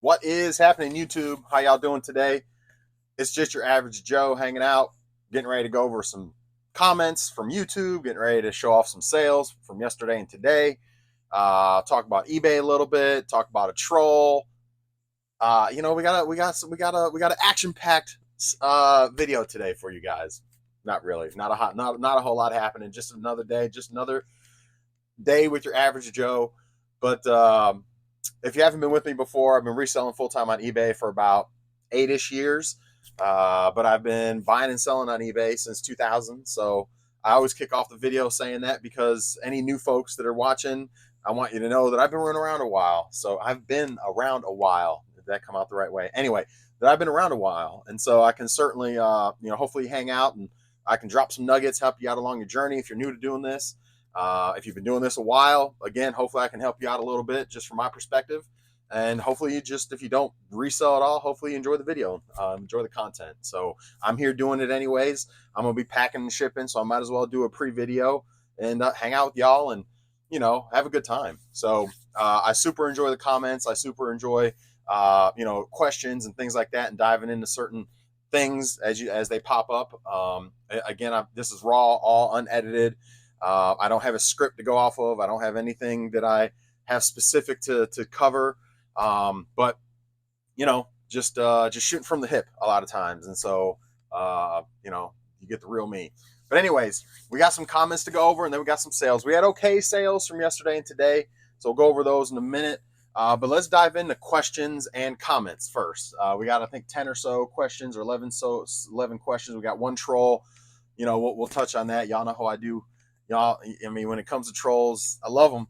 What is happening, YouTube? How y'all doing today? It's just your average Joe hanging out, getting ready to go over some comments from YouTube, getting ready to show off some sales from yesterday and today. Talk about eBay a little bit, talk about a troll. We got an action packed video today for you guys. Not really, not a whole lot happening. Just another day, just another day with your average Joe. But if you haven't been with me before, I've been reselling full time on eBay for about 8-ish years. But I've been buying and selling on eBay since 2000. So I always kick off the video saying that because any new folks that are watching, I want you to know that I've been running around a while. So I've been around a while. Did that come out the right way? Anyway, that I've been around a while. And so I can certainly, hopefully hang out and I can drop some nuggets, help you out along your journey if you're new to doing this. If you've been doing this a while, again, hopefully I can help you out a little bit just from my perspective. And hopefully if you don't resell at all, hopefully you enjoy the video, enjoy the content. So I'm here doing it anyways. I'm going to be packing and shipping, so I might as well do a pre-video and hang out with y'all and, have a good time. So I super enjoy the comments. I super enjoy, questions and things like that and diving into certain things as they pop up. Again, this is raw, all unedited. I don't have a script to go off of. I don't have anything that I have specific to cover. But just shooting from the hip a lot of times, and so you get the real me. But anyways, we got some comments to go over, and then we got some sales. We had okay sales from yesterday and today, so we'll go over those in a minute. But let's dive into questions and comments first. We got I think 10 or so questions, or 11 questions. We got one troll. We'll touch on that. Y'all know how I do. Y'all, I mean, when it comes to trolls, I love them,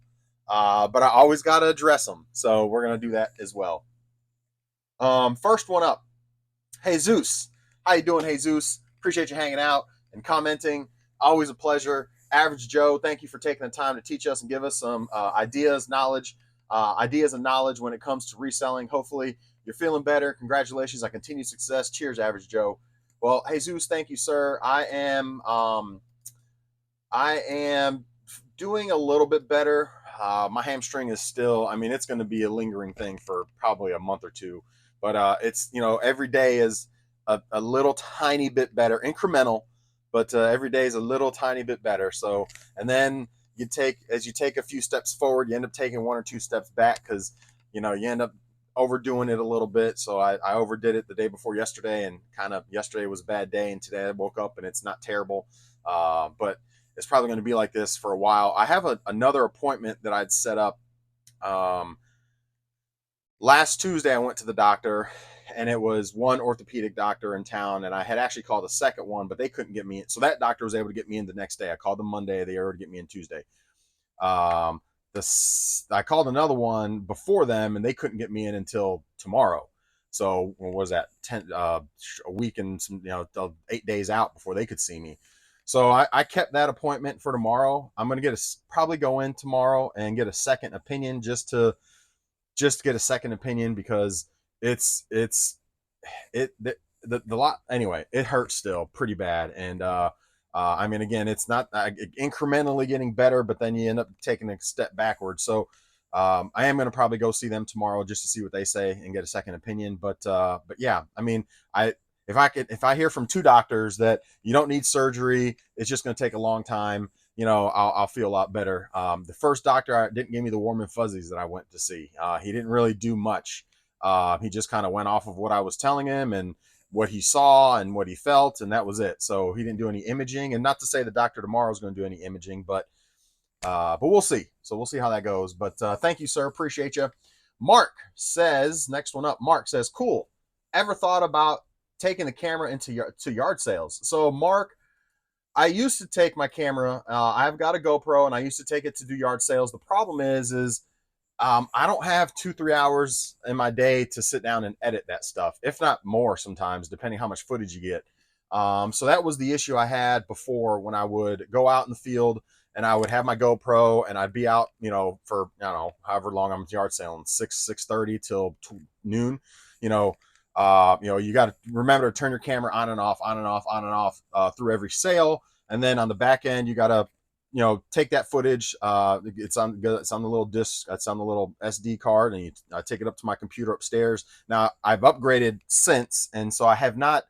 but I always got to address them. So we're gonna do that as well. First one up, Jesus. How you doing, Jesus? Appreciate you hanging out and commenting. Always a pleasure. Average Joe, thank you for taking the time to teach us and give us some ideas and knowledge when it comes to reselling. Hopefully you're feeling better. Congratulations on continued success. Cheers, Average Joe. Well, Jesus, thank you, sir. I am doing a little bit better. My hamstring is still, I mean, it's going to be a lingering thing for probably a month or two, but it's, every day is a little tiny bit better, incremental, but every day is a little tiny bit better. So, and then as you take a few steps forward, you end up taking one or two steps back because, you end up overdoing it a little bit. So I overdid it the day before yesterday, and kind of yesterday was a bad day, and today I woke up and it's not terrible. But it's probably going to be like this for a while. I have another appointment that I'd set up. Last Tuesday, I went to the doctor, and it was one orthopedic doctor in town, and I had actually called a second one, but they couldn't get me in. So that doctor was able to get me in the next day. I called them Monday. They were able to get me in Tuesday. Um, I called another one before them, and they couldn't get me in until tomorrow. So what was that? A week and some, 8 days out before they could see me. So I kept that appointment for tomorrow. I'm gonna probably go in tomorrow and get a second opinion just to get a second opinion because the lot anyway. It hurts still pretty bad, and I mean, again, it's not incrementally getting better, but then you end up taking a step backwards. So I am going to probably go see them tomorrow just to see what they say and get a second opinion. But yeah, I mean, if I hear from two doctors that you don't need surgery, it's just going to take a long time. I'll feel a lot better. The first doctor didn't give me the warm and fuzzies that I went to see. He didn't really do much. He just kind of went off of what I was telling him and what he saw and what he felt, and that was it. So he didn't do any imaging, and not to say the doctor tomorrow is going to do any imaging, but we'll see. So we'll see how that goes. But thank you, sir. Appreciate you. Mark says, next one up. Mark says, cool. Ever thought about taking the camera to yard sales? So Mark, I used to take my camera. I've got a GoPro, and I used to take it to do yard sales. The problem is I don't have 2-3 hours in my day to sit down and edit that stuff, if not more sometimes, depending how much footage you get. So that was the issue I had before when I would go out in the field and I would have my GoPro and I'd be out, for, I don't know, however long I'm yard selling, 6:30 till noon, you know, you got to remember to turn your camera on and off, on and off, on and off through every sale. And then on the back end, you got to take that footage. It's on the little disc. It's on the little SD card, and I take it up to my computer upstairs. Now I've upgraded since, and so I have not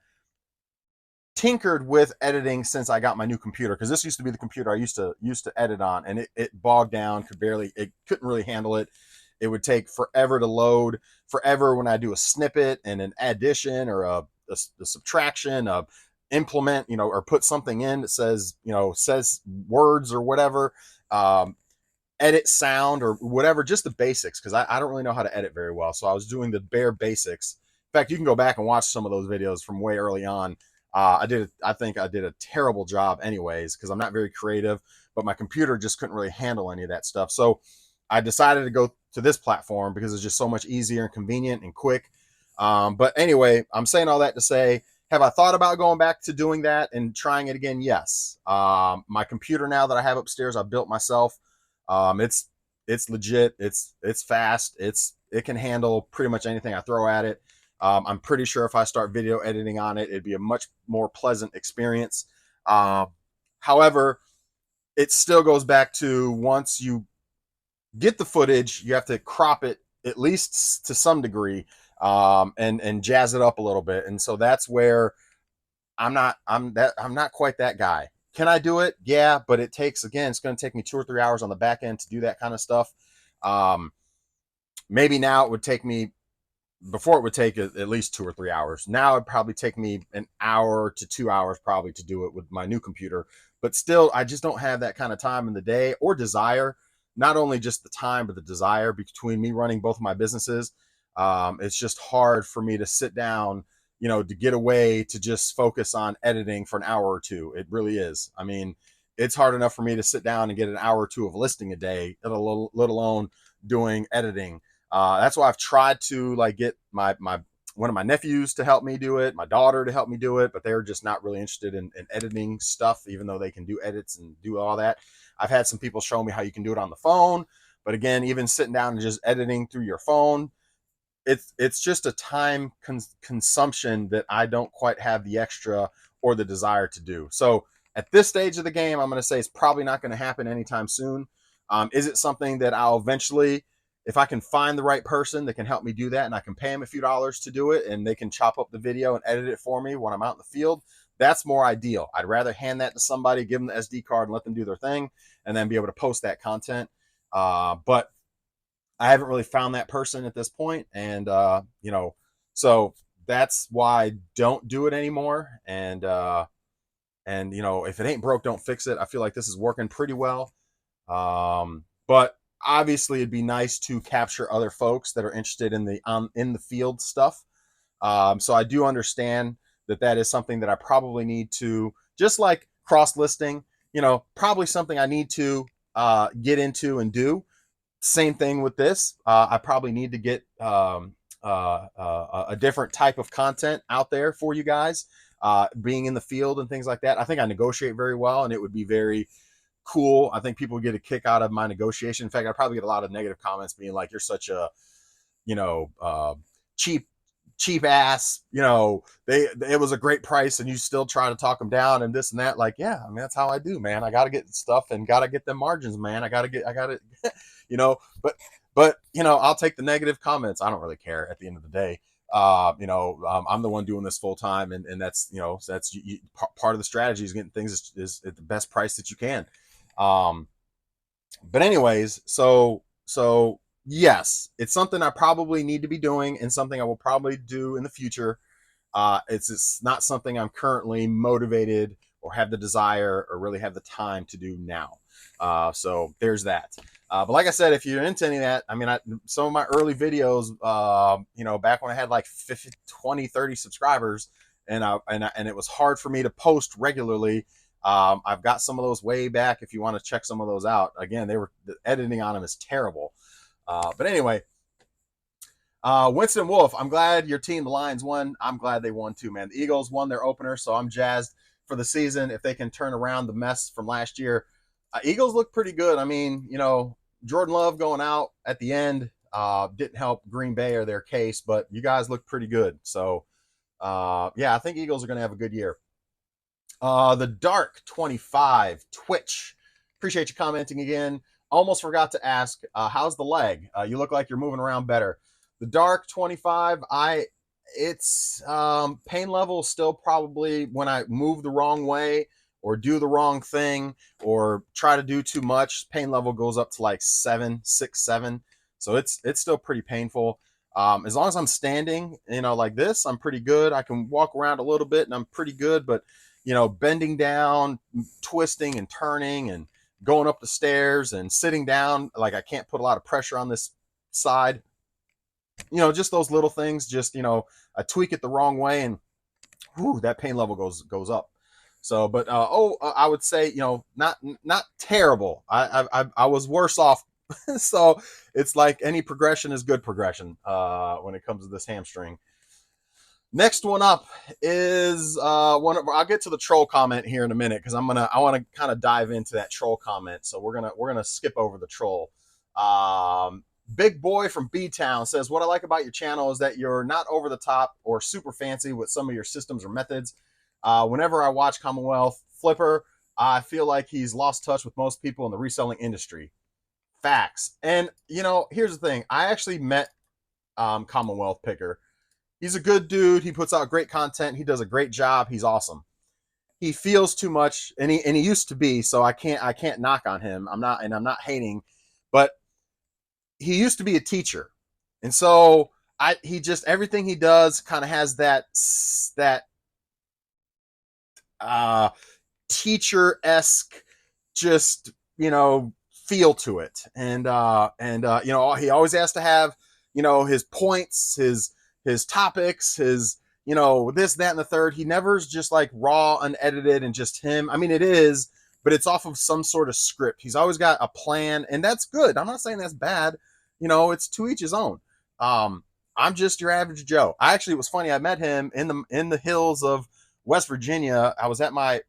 tinkered with editing since I got my new computer, because this used to be the computer I used to edit on, and it bogged down. It couldn't really handle it. It would take forever to load, forever when I do a snippet and an addition or a subtraction, a implement, or put something in that says words or whatever, um, edit sound or whatever, just the basics, because I don't really know how to edit very well. So I was doing the bare basics. In fact, you can go back and watch some of those videos from way early on. I think I did a terrible job anyways, because I'm not very creative, but my computer just couldn't really handle any of that stuff. So I decided to go to this platform because it's just so much easier and convenient and quick. But anyway, I'm saying all that to say, have I thought about going back to doing that and trying it again? Yes. My computer now that I have upstairs, I built myself. It's legit. It's fast. It can handle pretty much anything I throw at it. I'm pretty sure if I start video editing on it, it'd be a much more pleasant experience. However, it still goes back to, once you get the footage, you have to crop it at least to some degree, and jazz it up a little bit. And so that's where I'm not quite that guy. Can I do it? Yeah, but it's going to take me 2 or 3 hours on the back end to do that kind of stuff. Um, Maybe now it would take me, before it would take at least 2 or 3 hours. Now it'd probably take me an hour to 2 hours probably to do it with my new computer. But still, I just don't have that kind of time in the day or desire. Not only just the time, but the desire. Between me running both of my businesses, it's just hard for me to sit down, to get away to just focus on editing for an hour or two. It really is. I mean, it's hard enough for me to sit down and get an hour or two of listing a day, let alone doing editing. That's why I've tried to get my one of my nephews to help me do it, my daughter to help me do it, but they're just not really interested in editing stuff, even though they can do edits and do all that. I've had some people show me how you can do it on the phone, but again, even sitting down and just editing through your phone, it's just a time consumption that I don't quite have the extra or the desire to do. So at this stage of the game, I'm going to say it's probably not going to happen anytime soon. Is it something that I'll eventually, if I can find the right person that can help me do that, and I can pay them a few dollars to do it, and they can chop up the video and edit it for me when I'm out in the field, that's more ideal. I'd rather hand that to somebody, give them the SD card and let them do their thing, and then be able to post that content. But I haven't really found that person at this point, and so that's why I don't do it anymore. And if it ain't broke, don't fix it. I feel like this is working pretty well. But obviously, it'd be nice to capture other folks that are interested in the field stuff. So I do understand that is something that I probably need to, just like cross listing, probably something I need to get into and do. Same thing with this. I probably need to get a different type of content out there for you guys, being in the field and things like that. I think I negotiate very well, and it would be very cool. I think people would get a kick out of my negotiation. In fact, I probably get a lot of negative comments being like, "You're such a, cheap ass, it was a great price and you still try to talk them down and this and that." Like, yeah, I mean, that's how I do, man. I got to get stuff and got to get them margins, man. I got to but I'll take the negative comments. I don't really care at the end of the day. I'm the one doing this full time, and that's, part of the strategy is getting things is at the best price that you can. But anyways, so yes, it's something I probably need to be doing, and something I will probably do in the future. It's not something I'm currently motivated or have the desire or really have the time to do now. So there's that. But like I said, if you're into any of that, I mean, some of my early videos, back when I had like 50, 20, 30 subscribers, and it was hard for me to post regularly. I've got some of those way back if you want to check some of those out. Again, the editing on them is terrible. But anyway, Winston Wolf, I'm glad your team, the Lions, won. I'm glad they won too, man. The Eagles won their opener, so I'm jazzed for the season. If they can turn around the mess from last year, Eagles look pretty good. I mean, Jordan Love going out at the end didn't help Green Bay or their case, but you guys look pretty good. So, yeah, I think Eagles are going to have a good year. The Dark 25 Twitch. Appreciate you commenting again. Almost forgot to ask, how's the leg? You look like you're moving around better. The dark 25, it's pain level still probably when I move the wrong way or do the wrong thing or try to do too much, pain level goes up to like 7, 6, 7. So it's still pretty painful. As long as I'm standing, like this, I'm pretty good. I can walk around a little bit and I'm pretty good, but bending down, twisting and turning and going up the stairs and sitting down, like I can't put a lot of pressure on this side. Just those little things, just, I tweak it the wrong way and whew, that pain level goes up. So, but I would say, not terrible. I was worse off. So it's like any progression is good progression when it comes to this hamstring. Next one up is I'll get to the troll comment here in a minute because I want to kind of dive into that troll comment. So we're gonna skip over the troll. Big Boy from B-Town says, what I like about your channel is that you're not over the top or super fancy with some of your systems or methods. Whenever I watch Commonwealth Flipper, I feel like he's lost touch with most people in the reselling industry. Facts. And, here's the thing. I actually met Commonwealth Picker. He's a good dude. He puts out great content. He does a great job. He's awesome. He feels too much, and he used to be, so I can't knock on him. I'm not hating, but he used to be a teacher, and so he just everything he does kind of has that teacher-esque just feel to it, and he always has to have his points, his topics, his this, that, and the third. He never's just like raw, unedited, and just him. I mean, it is, but it's off of some sort of script. He's always got a plan, and that's good. I'm not saying that's bad. It's to each his own. I'm just your average Joe. It was funny. I met him in the hills of West Virginia. I was at my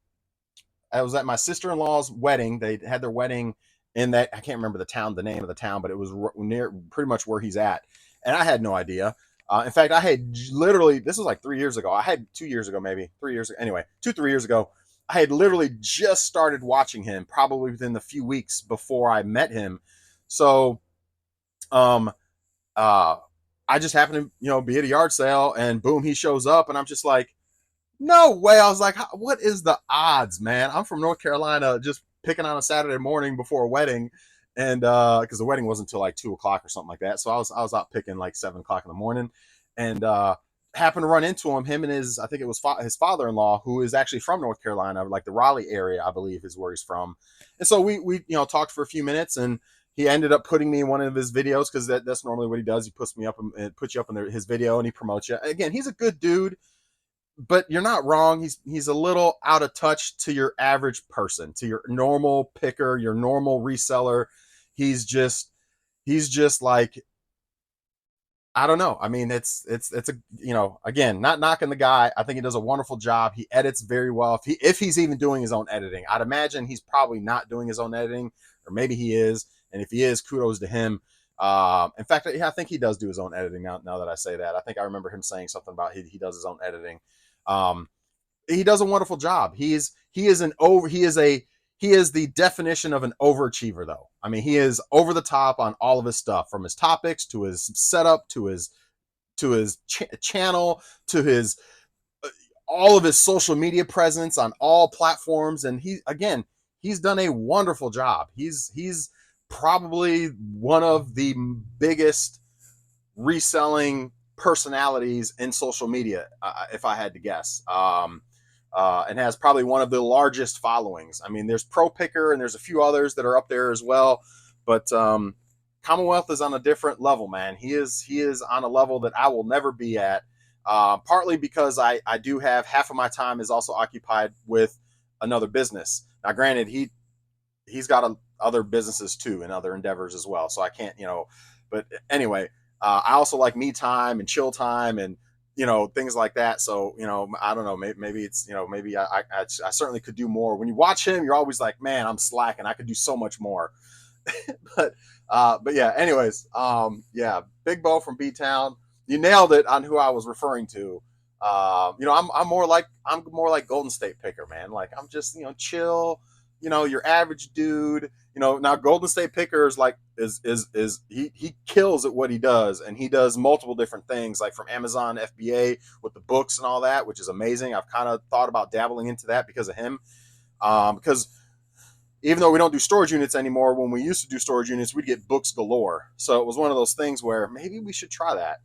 sister-in-law's wedding. They had their wedding in that, I can't remember the name of the town, but it was near pretty much where he's at. And I had no idea. In fact, I had literally, this was like 3 years ago. I had 2 years ago, maybe 3 years ago. Anyway, 3 years ago, I had literally just started watching him probably within the few weeks before I met him. So, I just happened to, be at a yard sale and boom, he shows up and I'm just like, no way. I was like, what is the odds, man? I'm from North Carolina, just picking on a Saturday morning before a wedding. And because the wedding wasn't until like 2 o'clock or something like that. So I was out picking like 7 o'clock in the morning and happened to run into him and I think it was his father-in-law, who is actually from North Carolina, like the Raleigh area, I believe is where he's from. And so we talked for a few minutes and he ended up putting me in one of his videos because that's normally what he does. He puts me up and puts you up in his video and he promotes you. Again, he's a good dude, but you're not wrong. He's a little out of touch to your average person, to your normal picker, your normal reseller. He's just like, I don't know. I mean, it's a, again, not knocking the guy. I think he does a wonderful job. He edits very well. If he's even doing his own editing, I'd imagine he's probably not doing his own editing, or maybe he is. And if he is, kudos to him. In fact, I think he does do his own editing now that I say that. I think I remember him saying something about he does his own editing. He does a wonderful job. He is the definition of an overachiever, though. I mean, he is over the top on all of his stuff, from his topics to his setup to his channel to his all of his social media presence on all platforms. And he's done a wonderful job. He's probably one of the biggest reselling personalities in social media, if I had to guess. And has probably one of the largest followings. I mean, there's Pro Picker and there's a few others that are up there as well. But Commonwealth is on a different level, man. He is on a level that I will never be at. Partly because I do have half of my time is also occupied with another business. Now, granted, he's got other businesses too and other endeavors as well. So I can't, but anyway, I also like me time and chill time and, things like that. So, I don't know, maybe it's, maybe I certainly could do more. When you watch him, you're always like, man, I'm slacking. I could do so much more. but yeah, anyways, yeah, Big Bo from B-Town. You nailed it on who I was referring to. I'm more like Golden State Picker, man. Like I'm just, chill, your average dude. Now Golden State Picker is like is he kills at what he does, and he does multiple different things, like from Amazon FBA with the books and all that, which is amazing. I've kind of thought about dabbling into that because of him. Because even though we don't do storage units anymore, when we used to do storage units, we'd get books galore. So it was one of those things where maybe we should try that.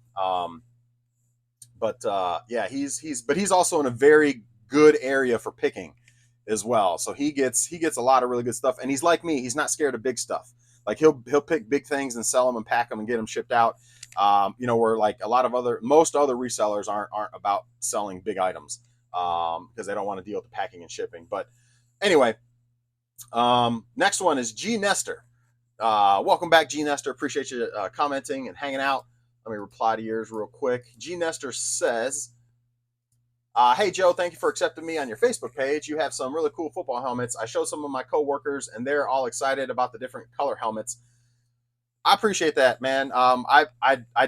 Yeah, he's also in a very good area for picking as well. So he gets a lot of really good stuff, and he's like me. He's not scared of big stuff. Like he'll pick big things and sell them and pack them and get them shipped out. Where like most other resellers aren't about selling big items because they don't want to deal with the packing and shipping. But anyway, next one is G Nestor. Welcome back, G Nestor. Appreciate you commenting and hanging out. Let me reply to yours real quick. G Nestor says, hey, Joe, thank you for accepting me on your Facebook page. You have some really cool football helmets. I showed some of my coworkers, and they're all excited about the different color helmets. I appreciate that, man. I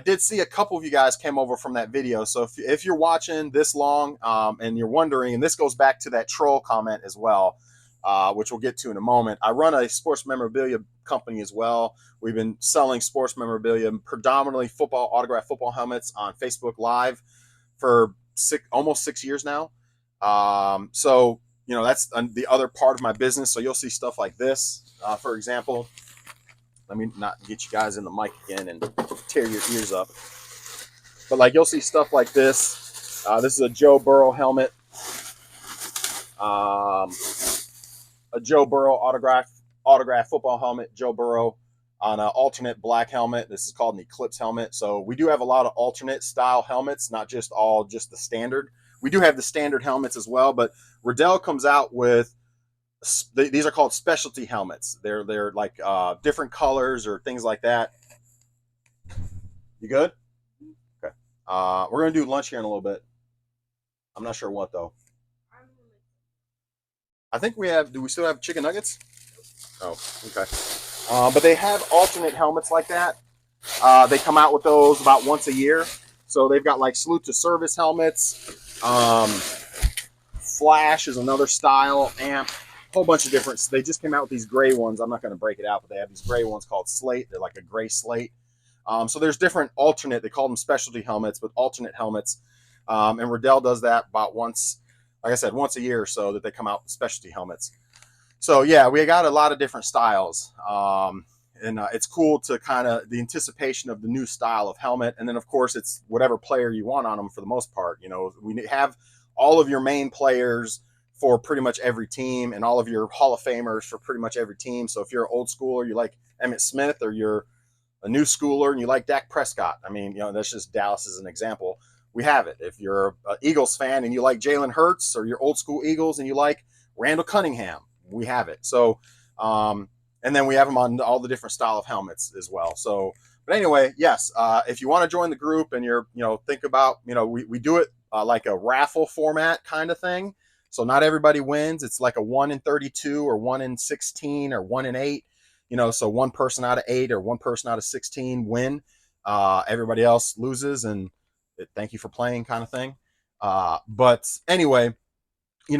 did see a couple of you guys came over from that video. So if you're watching this long and you're wondering, and this goes back to that troll comment as well, which we'll get to in a moment. I run a sports memorabilia company as well. We've been selling sports memorabilia, predominantly autographed football helmets on Facebook Live for almost 6 years now. So that's the other part of my business. So you'll see stuff like this, for example. Let me not get you guys in the mic again and tear your ears up. But like you'll see stuff like this. This is a Joe Burrow helmet. A Joe Burrow autograph football helmet. Joe Burrow on an alternate black helmet. This is called an Eclipse helmet. So we do have a lot of alternate style helmets, not just the standard. We do have the standard helmets as well, but Riddell comes out with these are called specialty helmets. They're like different colors or things like that. You good? Okay. We're gonna do lunch here in a little bit. I'm not sure what though. I think we have. Do we still have chicken nuggets? Oh, okay. But they have alternate helmets like that. They come out with those about once a year. So they've got like salute to service helmets. Flash is another style. Amp. Whole bunch of different. They just came out with these gray ones. I'm not going to break it out, but they have these gray ones called Slate. They're like a gray slate. So there's different alternate. They call them specialty helmets, but alternate helmets. And Riddell does that about once. Like I said, once a year or so that they come out with specialty helmets. So yeah, we got a lot of different styles. And it's cool to kind of the anticipation of the new style of helmet. And then of course it's whatever player you want on them for the most part. We have all of your main players for pretty much every team and all of your Hall of Famers for pretty much every team. So if you're an old schooler, you like Emmitt Smith, or you're a new schooler and you like Dak Prescott. I mean, that's just Dallas as an example. We have it. If you're an Eagles fan and you like Jalen Hurts, or you're old school Eagles and you like Randall Cunningham, we have it. So, and then we have them on all the different style of helmets as well. So, but anyway, yes, if you want to join the group and you're, think about, we do it like a raffle format kind of thing. So not everybody wins. It's like a 1 in 32 or 1 in 16 or 1 in 8. So one person out of 8 or one person out of 16 win. Everybody else loses, and thank you for playing kind of thing. But anyway, you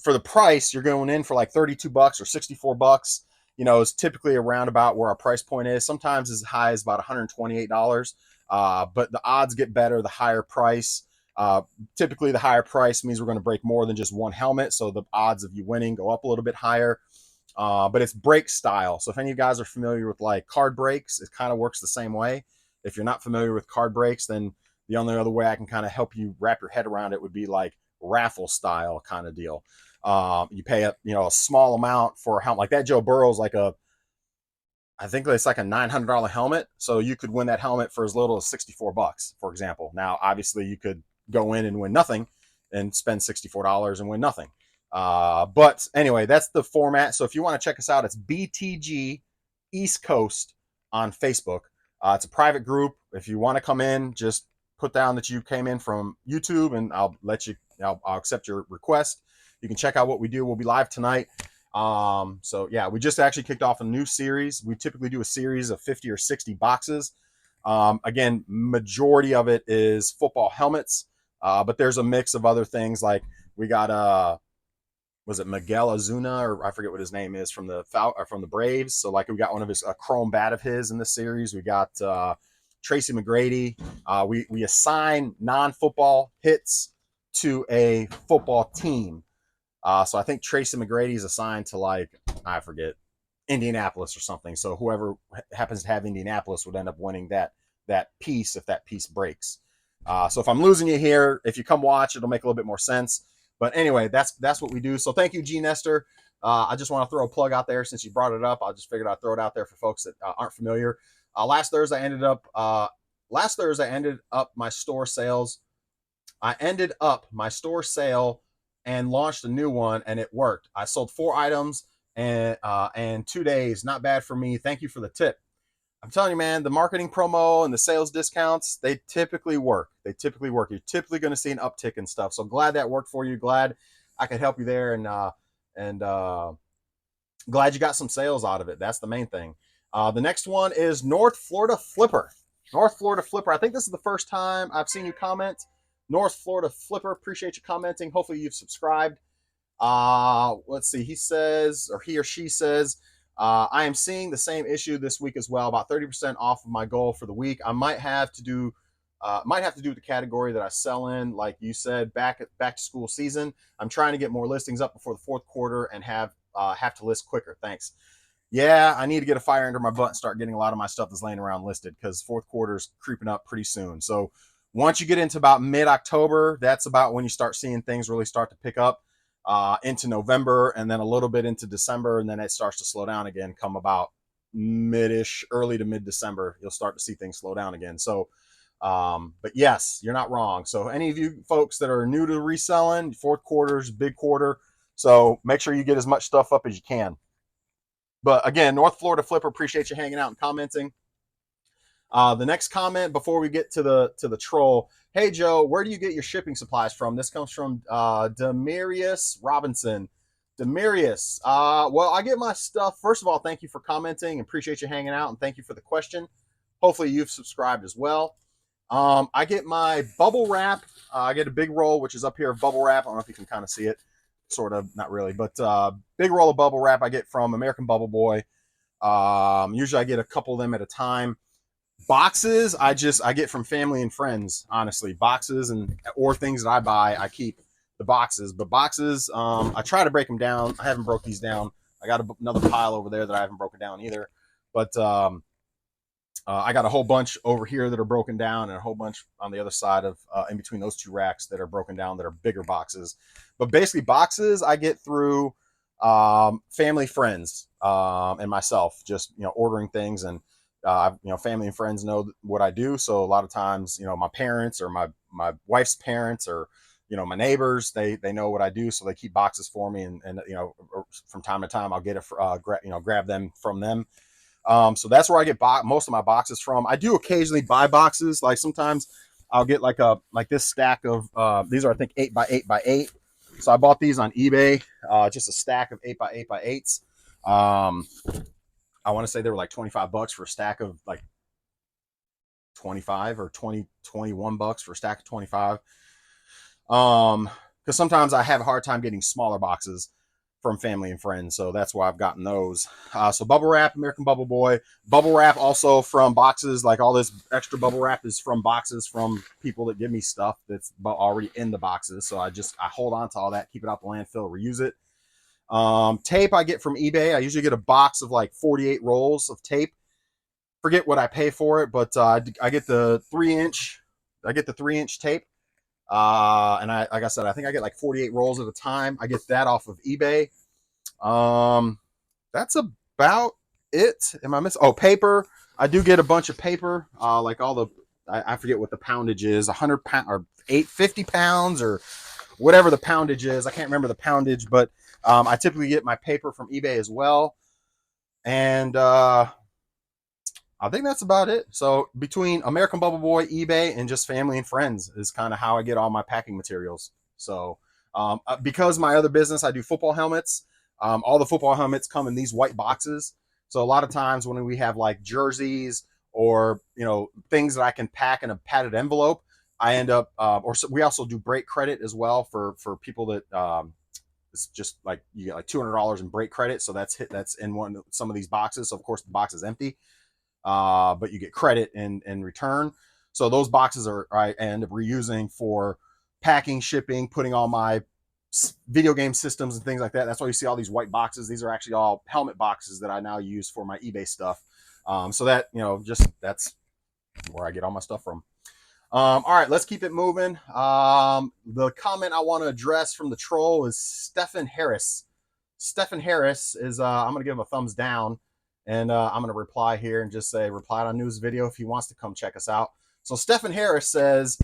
for the price, you're going in for like $32 or $64. It's typically around about where our price point is. Sometimes as high as about $128. But the odds get better the higher price. Typically the higher price means we're going to break more than just one helmet, so the odds of you winning go up a little bit higher. But it's break style, so if any of you guys are familiar with like card breaks, it kind of works the same way. If you're not familiar with card breaks, then the only other way I can kind of help you wrap your head around it would be like raffle style kind of deal. You pay a small amount for a helmet like that. Joe Burrow's like I think it's like a $900 helmet, so you could win that helmet for as little as $64, for example. Now, obviously, you could go in and win nothing and spend $64 and win nothing. But anyway, that's the format. So if you want to check us out, it's BTG East Coast on Facebook. It's a private group. If you want to come in, just put down that you came in from YouTube, and I'll accept your request. You can check out what we do. We'll be live tonight. So yeah, we just actually kicked off a new series. We typically do a series of 50 or 60 boxes. Again, majority of it is football helmets. But there's a mix of other things, like we got was it Miguel Azuna, or I forget what his name is, from the Braves. So like we got one of his a chrome bat of his in this series. We got Tracy McGrady. We assign non-football hits to a football team. So I think Tracy McGrady is assigned to, like, I forget, Indianapolis or something. So whoever happens to have Indianapolis would end up winning that piece if that piece breaks. So if I'm losing you here, if you come watch, it'll make a little bit more sense. But anyway, that's what we do. So thank you, G Nestor. I just want to throw a plug out there since you brought it up. I just figured I'd throw it out there for folks that aren't familiar. Last Thursday, I ended up my store sales. I ended up my store sale and launched a new one, and it worked. I sold 4 items and 2 days. Not bad for me. Thank you for the tip. I'm telling you, man, the marketing promo and the sales discounts, they typically work. You're typically going to see an uptick and stuff. So glad that worked for you. Glad I could help you there, and glad you got some sales out of it. That's the main thing. The next one is North Florida Flipper. North Florida Flipper. I think this is the first time I've seen you comment. North Florida Flipper. Appreciate you commenting. Hopefully you've subscribed. Let's see. He says, or he or she says, I am seeing the same issue this week as well. About 30% off of my goal for the week. I might have to do with the category that I sell in, like you said, back to school season. I'm trying to get more listings up before the fourth quarter and have to list quicker. Thanks. Yeah, I need to get a fire under my butt and start getting a lot of my stuff that's laying around listed, because fourth quarter is creeping up pretty soon. So once you get into about mid-October, that's about when you start seeing things really start to pick up into November, and then a little bit into December, and then it starts to slow down again. Come about mid-ish, early to mid-December, you'll start to see things slow down again. So, but yes, you're not wrong. So any of you folks that are new to reselling, fourth quarter's big quarter. So make sure you get as much stuff up as you can. But again, North Florida Flipper, appreciate you hanging out and commenting. The next comment before we get to the troll. Hey Joe, where do you get your shipping supplies from? This comes from Demarius Robinson. Demarius, well, I get my stuff. First of all, thank you for commenting. Appreciate you hanging out, and thank you for the question. Hopefully you've subscribed as well. I get my bubble wrap. I get a big roll, which is up here of bubble wrap. I don't know if you can kind of see it. Sort of, not really, but big roll of bubble wrap I get from American Bubble Boy. Usually I get a couple of them at a time. Boxes I get from family and friends. Honestly, boxes or things that I buy, I keep the boxes. But boxes, I try to break them down. I haven't broke these down. I got another pile over there that I haven't broken down either. But I got a whole bunch over here that are broken down, and a whole bunch on the other side of in between those two racks that are broken down, that are bigger boxes. But basically, boxes I get through family, friends, and myself. Just ordering things, and family and friends know what I do. So a lot of times, my parents or my wife's parents, or my neighbors, they know what I do, so they keep boxes for me, and from time to time I'll get grab them from them. So that's where I get most of my boxes from. I do occasionally buy boxes. Like sometimes I'll get like this stack of these are, I think, 8x8x8. So I bought these on eBay, just a stack of 8x8x8s. I want to say they were like $25 for a stack of like 25, or 21 bucks for a stack of 25. Because sometimes I have a hard time getting smaller boxes from family and friends, so that's why I've gotten those. So bubble wrap, American Bubble Boy. Bubble wrap also from boxes. Like all this extra bubble wrap is from boxes from people that give me stuff that's already in the boxes. So I hold on to all that, keep it out the landfill, reuse it. Tape I get from eBay. I usually get a box of like 48 rolls of tape. Forget what I pay for it, but I get the 3-inch. I get the 3-inch tape. And like I said, I think I get like 48 rolls at a time. I get that off of eBay. That's about it. Am I missing? Oh, paper. I do get a bunch of paper. Like all the, I forget what the poundage is, 100 pound or 850 pounds or whatever the poundage is. I can't remember the poundage, but I typically get my paper from eBay as well. And I think that's about it. So between American Bubble Boy, eBay, and just family and friends is kind of how I get all my packing materials. So because my other business, I do football helmets. All the football helmets come in these white boxes. So a lot of times when we have like jerseys or things that I can pack in a padded envelope, I end up we also do break credit as well for people that it's just like you get like $200 in break credit. So that's in some of these boxes. So of course the box is empty, but you get credit in return. So those boxes I end up reusing for packing, shipping, putting all my video game systems and things like that. That's why you see all these white boxes. These are actually all helmet boxes that I now use for my eBay stuff. So that, just that's where I get all my stuff from. All right, let's keep it moving. The comment I want to address from the troll is Stephen Harris. Stephen Harris is, I'm going to give him a thumbs down, and I'm going to reply here and just say, reply on news video if he wants to come check us out. So Stephen Harris says,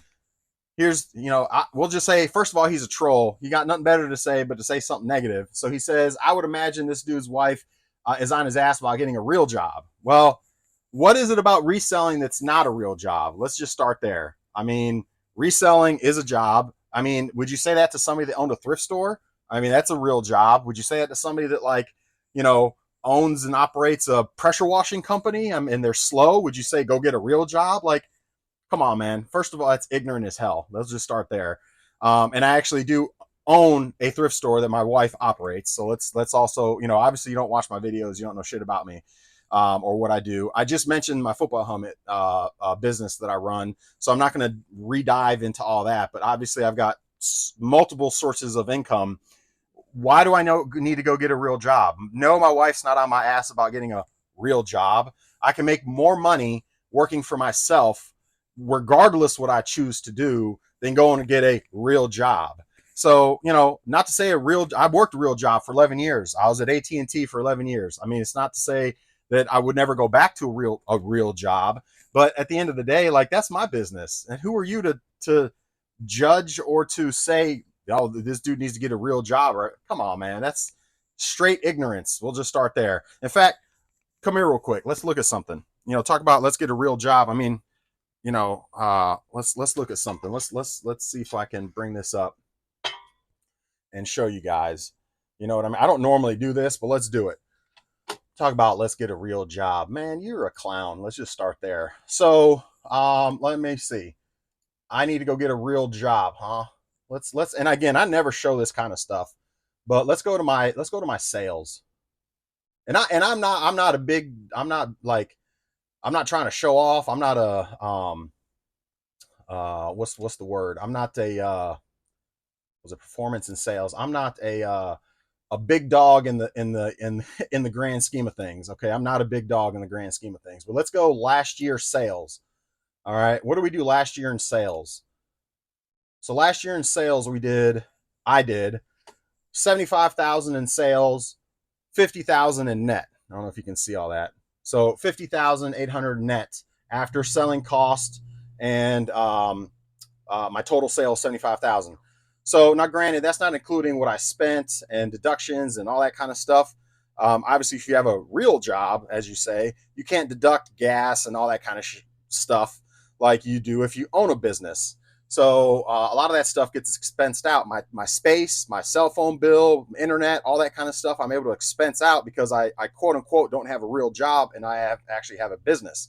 we'll just say, first of all, he's a troll. He got nothing better to say but to say something negative. So he says, I would imagine this dude's wife is on his ass about getting a real job. Well, what is it about reselling that's not a real job? Let's just start there. I mean, reselling is a job. I mean, would you say that to somebody that owned a thrift store? I mean, that's a real job. Would you say that to somebody that, like, owns and operates a pressure washing company and they're slow? Would you say go get a real job? Like, come on, man. First of all, that's ignorant as hell. Let's just start there. And I actually do own a thrift store that my wife operates. So let's also, obviously you don't watch my videos. You don't know shit about me. Or what I do. I just mentioned my football helmet business that I run, so I'm not going to re-dive into all that, but obviously I've got multiple sources of income. Why do I need to go get a real job? No, my wife's not on my ass about getting a real job. I can make more money working for myself, regardless what I choose to do, than going to get a real job. So, not to say I've worked a real job for 11 years. I was at AT&T for 11 years. I mean, it's not to say that I would never go back to a real job. But at the end of the day, like, that's my business. And who are you to judge or to say, oh, this dude needs to get a real job? Or, come on, man, that's straight ignorance. We'll just start there. In fact, come here real quick. Let's look at something. Talk about let's get a real job. I mean, let's look at something. Let's see if I can bring this up and show you guys. You know what I mean? I don't normally do this, but let's do it. Talk about let's get a real job. Man, you're a clown. Let's just start there. So let me see. I need to go get a real job, huh? Let's and again, I never show this kind of stuff, but let's go to my sales. And I'm not trying to show off. I'm not a what's the word? I'm not a was it performance in sales? I'm not a big dog in the grand scheme of things. Okay, I'm not a big dog in the grand scheme of things. But let's go last year sales. All right, what did we do last year in sales? So last year in sales, I did 75,000 in sales, 50,000 in net. I don't know if you can see all that. So 50,800 net after selling cost and my total sales 75,000. So now, granted, that's not including what I spent and deductions and all that kind of stuff. Obviously, if you have a real job, as you say, you can't deduct gas and all that kind of stuff like you do if you own a business. So a lot of that stuff gets expensed out. My space, my cell phone bill, internet, all that kind of stuff, I'm able to expense out because I quote unquote don't have a real job and I actually have a business.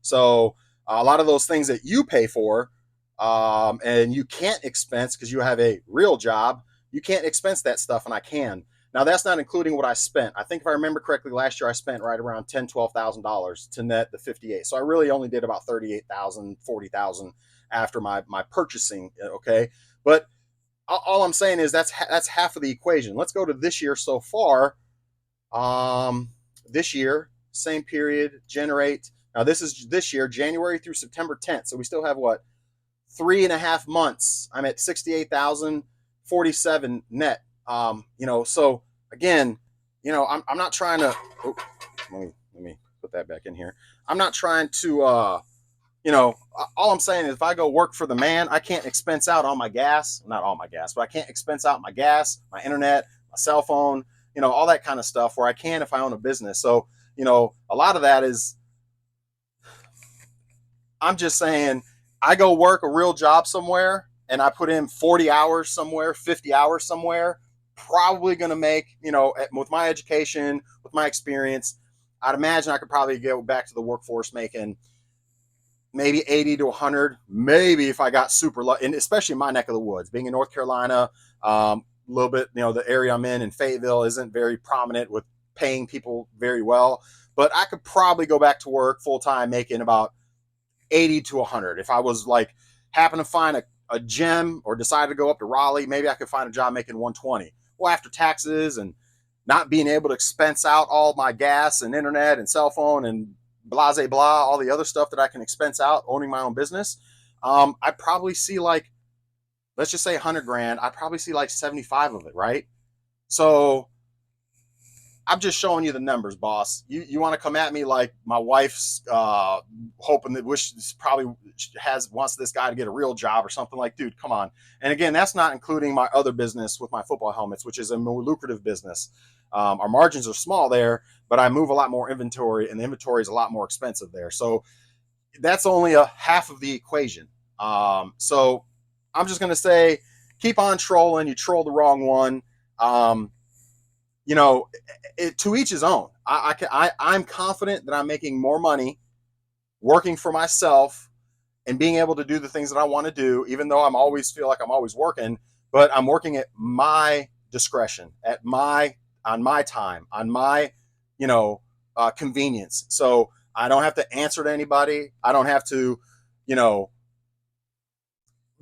So a lot of those things that you pay for and you can't expense because you have a real job, you can't expense that stuff, and I can. Now, that's not including what I spent. I think if I remember correctly, last year I spent right around $10,000, $12,000 to net the 58. So I really only did about 38,000, 40,000 after my purchasing. Okay, but all I'm saying is that's half of the equation. Let's go to this year so far. This year, same period, generate. Now this is this year, January through September 10th. So we still have what? 3.5 months. I'm at 68,047 net. So again, I'm not trying to, let me put that back in here. I'm not trying to, all I'm saying is if I go work for the man, I can't expense out all my gas, not all my gas, but I can't expense out my gas, my internet, my cell phone, all that kind of stuff where I can if I own a business. So, a lot of that is, I'm just saying, I go work a real job somewhere and I put in 40 hours somewhere, 50 hours somewhere, probably going to make, with my education, with my experience, I'd imagine I could probably go back to the workforce making maybe 80 to 100, maybe if I got super lucky, and especially in my neck of the woods, being in North Carolina, little bit, the area I'm in Fayetteville isn't very prominent with paying people very well, but I could probably go back to work full time making about 80 to 100. If I was like, happen to find a gem or decide to go up to Raleigh, maybe I could find a job making 120. Well, after taxes and not being able to expense out all my gas and internet and cell phone and blah, blah, blah, all the other stuff that I can expense out owning my own business, I'd probably see like, let's just say 100 grand. I'd probably see like 75 of it, right? So I'm just showing you the numbers, boss. You want to come at me like my wife's hoping that probably wants this guy to get a real job or something, like, dude, come on. And again, that's not including my other business with my football helmets, which is a more lucrative business. Our margins are small there, but I move a lot more inventory, and the inventory is a lot more expensive there. So that's only a half of the equation. So I'm just going to say, keep on trolling. You troll the wrong one. To each his own. I'm confident that I'm making more money working for myself and being able to do the things that I want to do, even though I'm always feel like I'm always working, but I'm working at my discretion, on my time, on my, convenience. So I don't have to answer to anybody. I don't have to,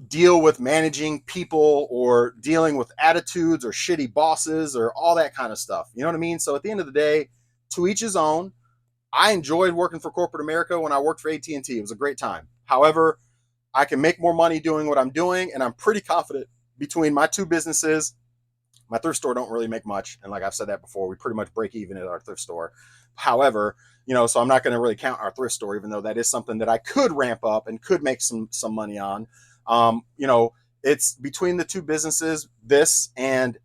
deal with managing people or dealing with attitudes or shitty bosses or all that kind of stuff. You know what I mean? So at the end of the day, to each his own. I enjoyed working for corporate America when I worked for AT&T. It was a great time. However, I can make more money doing what I'm doing, and I'm pretty confident between my two businesses. My thrift store don't really make much, and like I've said that before, we pretty much break even at our thrift store. However, so I'm not going to really count our thrift store, even though that is something that I could ramp up and could make some money on. It's between the two businesses, this and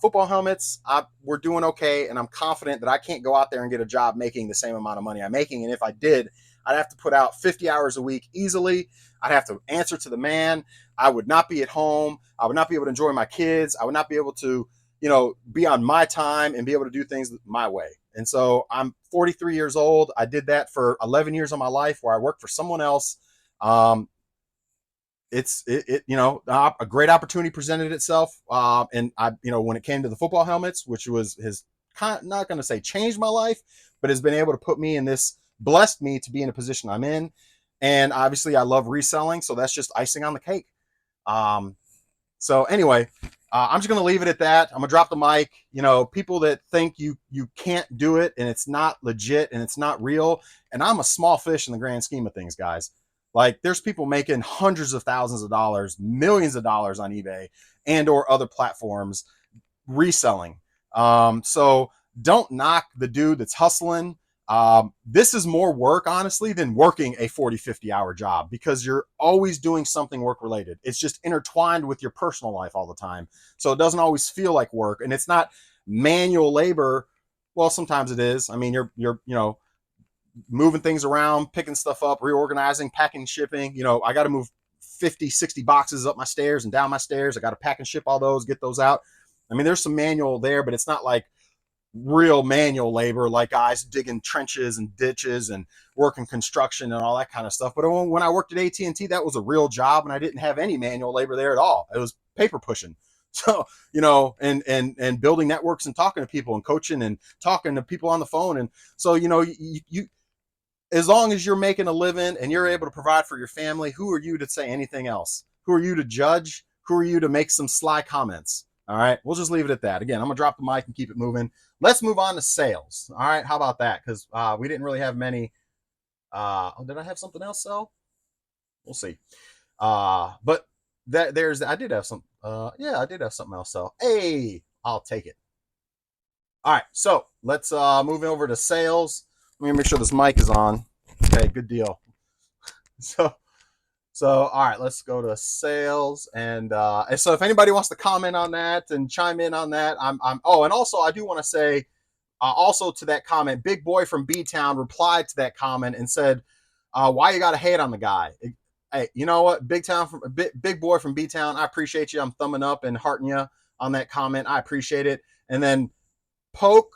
football helmets, we're doing okay, and I'm confident that I can't go out there and get a job making the same amount of money I'm making. And if I did, I'd have to put out 50 hours a week easily. I'd have to answer to the man. I would not be at home. I would not be able to enjoy my kids. I would not be able to, be on my time and be able to do things my way. And so I'm 43 years old. I did that for 11 years of my life where I worked for someone else. A great opportunity presented itself. And I, when it came to the football helmets, which has not going to say changed my life, but has been able to put me in this, blessed me to be in a position I'm in. And obviously I love reselling. So that's just icing on the cake. So anyway, I'm just going to leave it at that. I'm gonna drop the mic. People that think you can't do it and it's not legit and it's not real. And I'm a small fish in the grand scheme of things, guys. Like, there's people making hundreds of thousands of dollars, millions of dollars on eBay and or other platforms reselling. So don't knock the dude that's hustling. This is more work, honestly, than working a 40, 50 hour job, because you're always doing something work related. It's just intertwined with your personal life all the time. So it doesn't always feel like work, and it's not manual labor. Well, sometimes it is. I mean, you're moving things around, picking stuff up, reorganizing, packing, shipping. I got to move 50, 60 boxes up my stairs and down my stairs. I got to pack and ship all those, get those out. I mean, there's some manual there, but it's not like real manual labor, like guys digging trenches and ditches and working construction and all that kind of stuff. But when I worked at AT&T, that was a real job, and I didn't have any manual labor there at all. It was paper pushing. So, and building networks and talking to people and coaching and talking to people on the phone. And so, you as long as you're making a living and you're able to provide for your family, who are you to say anything else? Who are you to judge? Who are you to make some sly comments? All right, we'll just leave it at that. Again, I'm gonna drop the mic and keep it moving. Let's move on to sales. All right, how about that? Because we didn't really have many. Did I have something else sell? We'll see. But I did have some. I did have something else sell. Hey, I'll take it. All right, so let's move over to sales. Let me make sure this mic is on. Okay, good deal. So all right, let's go to sales, and so if anybody wants to comment on that and chime in on that, and also I do want to say, also to that comment, Big Boy from B-Town replied to that comment and said, why you got to hate on the guy? Hey, you know what, Big Boy from B-Town, I appreciate you. I'm thumbing up and hearting you on that comment. I appreciate it. And then poke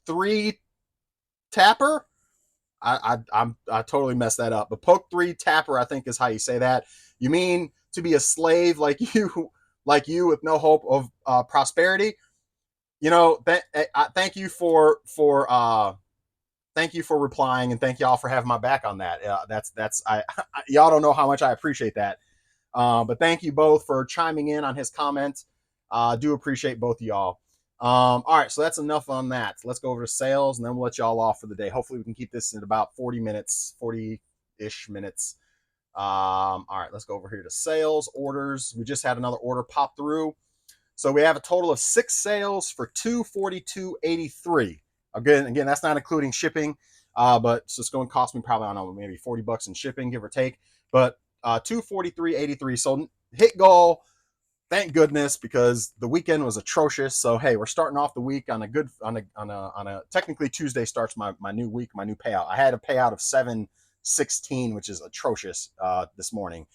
3 tapper. I totally messed that up. But poke 3 tapper, I think, is how you say that. You mean to be a slave like you like you with no hope of prosperity, thank you thank you for replying, and thank y'all for having my back on that. Y'all don't know how much I appreciate that. But thank you both for chiming in on his comments. Do appreciate both of y'all. All right, so that's enough on that. Let's go over to sales, and then we'll let y'all off for the day. Hopefully, we can keep this in about 40 minutes, 40-ish minutes. All right, let's go over here to sales orders. We just had another order pop through. So we have a total of 6 sales for $242.83. Again, that's not including shipping, but so it's going to cost me probably, I don't know, maybe $40 in shipping, give or take. But $243.83. So hit goal. Thank goodness, because the weekend was atrocious. So hey, we're starting off the week on a good on a technically Tuesday starts my new week, my new payout. I had a payout of 716, which is atrocious this morning.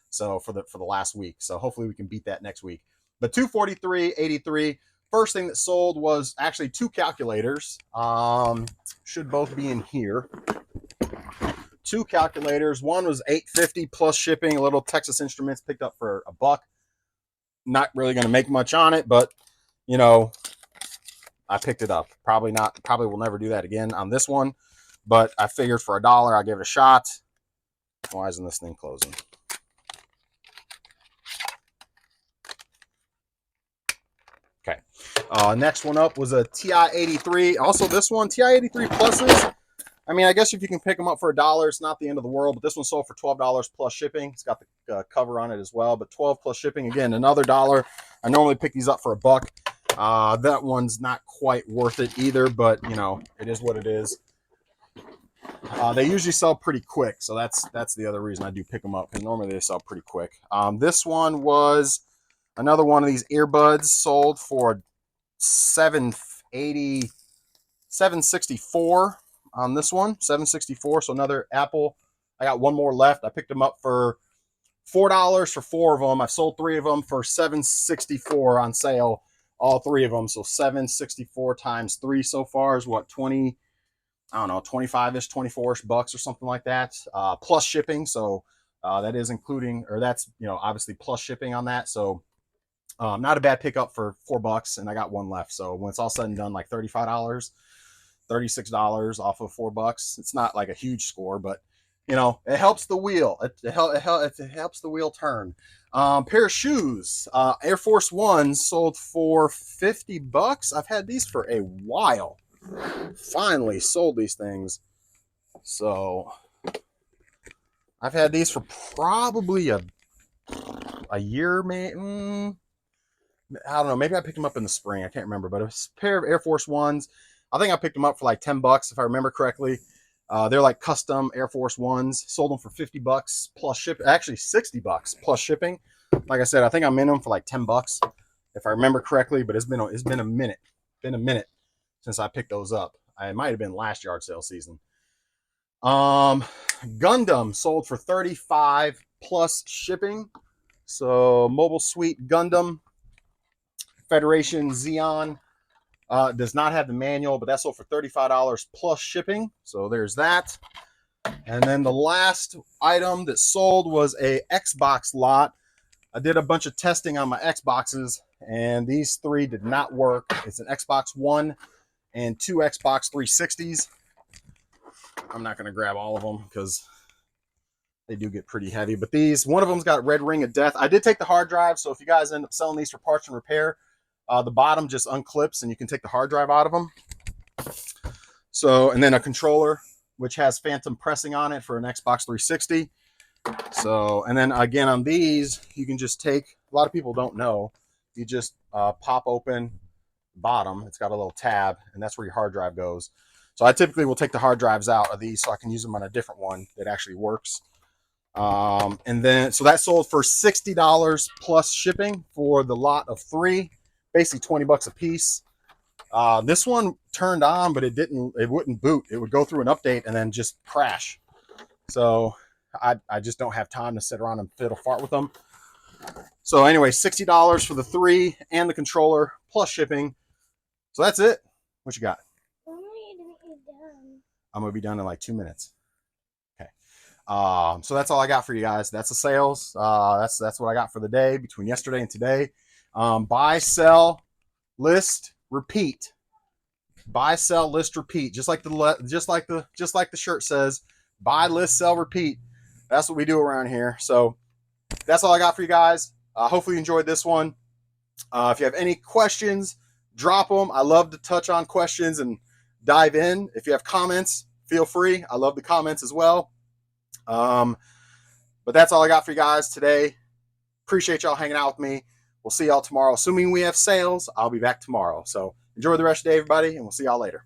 So for the last week. So hopefully we can beat that next week. But 243.83. First thing that sold was actually 2 calculators. Should both be in here. 2 calculators. One was $8.50 plus shipping. A little Texas Instruments picked up for $1. Not really going to make much on it, but I picked it up. Probably will never do that again on this one, but I figured for $1 I'll give it a shot. Why isn't this thing closing? Okay. Next one up was a TI-83. Also, this one, TI-83 pluses. I mean, I guess if you can pick them up for $1, it's not the end of the world. But this one sold for $12 plus shipping. It's got the cover on it as well. But $12 plus shipping. Again, another $1. I normally pick these up for $1. That one's not quite worth it either. But it is what it is. They usually sell pretty quick, so that's the other reason I do pick them up, because normally they sell pretty quick. This one was another one of these earbuds, sold for $764 on this one, $764. So another Apple. I got one more left. I picked them up for $4 for 4 of them. I've sold 3 of them for $764 on sale, all 3 of them. So $764 times 3 so far is what, 20? I don't know, 25-ish, 24-ish bucks or something like that, plus shipping. So that is including, or that's obviously plus shipping on that. So not a bad pickup for $4, and I got one left. So when it's all said and done, like $35, $36 off of $4. It's not like a huge score, but it helps the wheel. It helps the wheel turn. Pair of shoes, Air Force Ones, sold for $50. I've had these for a while. Finally sold these things. So I've had these for probably a year, maybe. I don't know. Maybe I picked them up in the spring. I can't remember, but a pair of Air Force Ones. I think I picked them up for like $10, if I remember correctly. They're like custom Air Force Ones. Sold them for $50 plus shipping. Actually, $60 plus shipping. Like I said, I think I'm in them for like $10, if I remember correctly. But it's been a minute. Been a minute since I picked those up. It might have been last yard sale season. Gundam sold for $35 plus shipping. So Mobile Suite Gundam Federation Xeon does not have the manual, but that sold for $35 plus shipping. So there's that. And then the last item that sold was a Xbox lot. I did a bunch of testing on my Xboxes, and these 3 did not work. It's an Xbox One and 2 Xbox 360s. I'm not going to grab all of them because they do get pretty heavy. But one of them's got Red Ring of Death. I did take the hard drive, so if you guys end up selling these for parts and repair, the bottom just unclips and you can take the hard drive out of them. So, and then a controller, which has phantom pressing on it for an Xbox 360. So, and then again on these, you can just take, a lot of people don't know, you just pop open bottom. It's got a little tab, and that's where your hard drive goes. So I typically will take the hard drives out of these so I can use them on a different one that actually works. And then, so that sold for $60 plus shipping for the lot of 3, basically $20 a piece. This one turned on, but it wouldn't boot. It would go through an update and then just crash. So I just don't have time to sit around and fiddle fart with them. So anyway, $60 for the 3 and the controller plus shipping. So that's it. What you got? When are you going to be done? I'm going to be done in like 2 minutes. Okay. So that's all I got for you guys. That's the sales. That's what I got for the day between yesterday and today. Buy, sell, list, repeat. Buy, sell, list, repeat. Just like the shirt says. Buy, list, sell, repeat. That's what we do around here. So that's all I got for you guys. Hopefully you enjoyed this one. If you have any questions, drop them. I love to touch on questions and dive in. If you have comments, feel free. I love the comments as well. But that's all I got for you guys today. Appreciate y'all hanging out with me. We'll see y'all tomorrow. Assuming we have sales, I'll be back tomorrow. So enjoy the rest of the day, everybody, and we'll see y'all later.